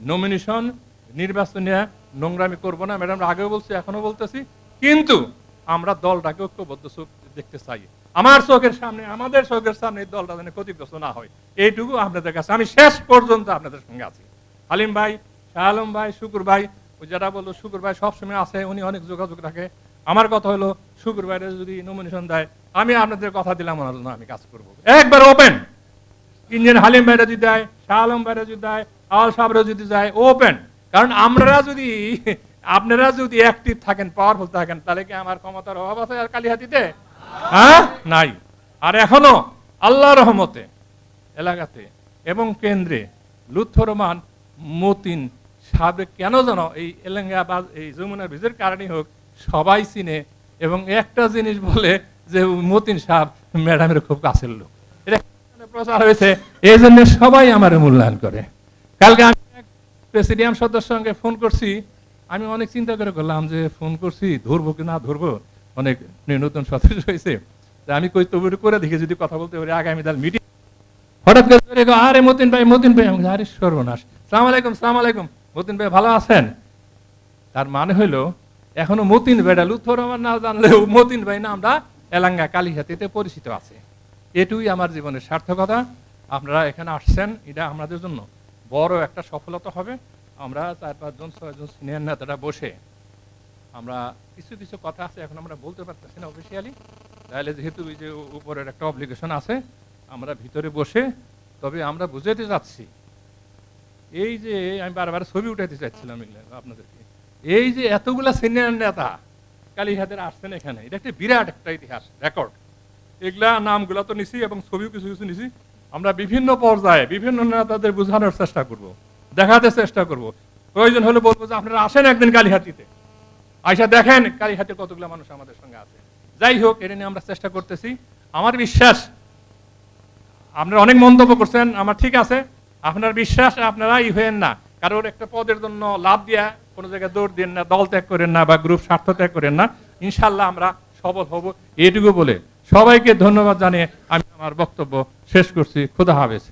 Nomination নির্বাচনে নোংরামি করবো না, ম্যাডাম আগেও বলছি এখনো বলতেছি, কিন্তু আমরা দলটাকে ঐক্যবদ্ধ চোখ দেখতে চাই। আমার চোখের সামনে, আমাদের চোখের সামনে এই দলটা যেন ক্ষতিগ্রস্ত না হয়, এইটুকু আপনাদের কাছে আমি শেষ পর্যন্ত আপনাদের সঙ্গে আছি। হালিম ভাই, শাহ আলম ভাই, শুকুর ভাই, ওই যারা বললো শুকুর ভাই সবসময় আছে, উনি অনেক যোগাযোগ রাখে। আমার কথা হলো শুকুর ভাইরা যদি নমিনেশন দেয়, আমি আপনাদের কথা দিলাম ওনার জন্য আমি কাজ করবো একবার ওপেন। ইঞ্জিনিয়ার হালিম ভাইরা যদি দেয়, শাহ আলম ভাইরা যদি দেয়, আওয়াল সাহেবরা যদি যায়, ওপেন। কারণ আপনারা যদি অ্যাক্টিভ থাকেন, পাওয়ারফুল থাকেন, তাহলে কি আমার ক্ষমতার অভাব আছে আর কালিহাতিতে? হ্যাঁ, নাই। আর এখনো আল্লাহ রহমতে এলাকাতে এবং কেন্দ্রে লুৎফর রহমান মতিন সাহেব কেন যেন এই এলেঙ্গা বা এই যমুনার ব্রিজের কারণে হোক সবাই চিনে, এবং একটা জিনিস বলে যে মতিন সাহেব ম্যাডামের খুব কাছের লোক, এটা প্রচার হয়েছে, এই জন্য সবাই আমার মূল্যায়ন করে। কালকে আমি এক প্রেসিডিয়াম সদস্যের সঙ্গে ফোন করছি, আমি অনেক চিন্তা করে করলাম যে ফোন করছি ধরবো কি না ধরবো, অনেক নতুন সদস্য হয়েছে, আমি কই তবু করে দেখি যদি কথা বলতে পারি আগামী দিন মিটিং। হঠাৎ করে আরে মতিন ভাই, মতিন ভাই, আরে সর্বনাশ, সালাম আলাইকুম, সালাম আলাইকুম, মতিন ভাই ভালো আছেন? তার মানে হইলো এখনো মতিন ভাইটা লুৎফর রহমান না জানলেও মতিন ভাই নামটা এলাঙ্গা কালিহাতিতে পরিচিত আছে। এটুই আমার জীবনের সার্থকতা। আপনারা এখানে আসছেন, এটা আমাদের জন্য বড় একটা সফলতা হবে। আমরা 4-5 জন 6 জন সিনিয়র নেতারা বসে আমরা কিছু কিছু কথা আছে এখন আমরা বলতে পারতেছি না অফিসিয়ালি, তাহলে যেহেতু এই যে উপরের একটা অব্লিগেশন আছে, আমরা ভিতরে বসে তবে আমরা বুঝাতে যাচ্ছি, এই যে আমি বারবার ছবি উঠাইতে চাচ্ছিলাম আপনাদেরকে, এই যে এতগুলা সিনিয়র নেতা কালীঘাটের আসছেন এখানে, এটা একটা বিরাট একটা ইতিহাস রেকর্ড। এগুলা নামগুলা তো নিছি এবং ছবিও কিছু কিছু নিছি। আমরা বিভিন্ন পর্যায়ে বিভিন্ন নেতাদের বোঝানোর চেষ্টা করব, দেখাতে চেষ্টা করব, প্রয়োজন হলে বলবো যে আপনারা আসেন একদিন কালীহাটিতে, আইসা দেখেন কালীহাটের কতগুলো মানুষ আমাদের সঙ্গে আছে। যাই হোক, এটা নিয়ে আমরা চেষ্টা করতেছি। আমার বিশ্বাস, আপনারা অনেক মন্তব্য করছেন, আমার ঠিক আছে, আপনার বিশ্বাস আপনারাই হয়েন না, কারোর একটা পদের জন্য লাভ দিয়া কোনো জায়গায় দৌড় দেন না, দল ত্যাগ করেন না বা গ্রুপ স্বার্থ ত্যাগ করেন না। ইনশাল্লাহ আমরা সফল হব, এইটুকু বলে সবাইকে ধন্যবাদ জানিয়ে আমি আমার বক্তব্য শেষ করছি। খোদা হাফেজ।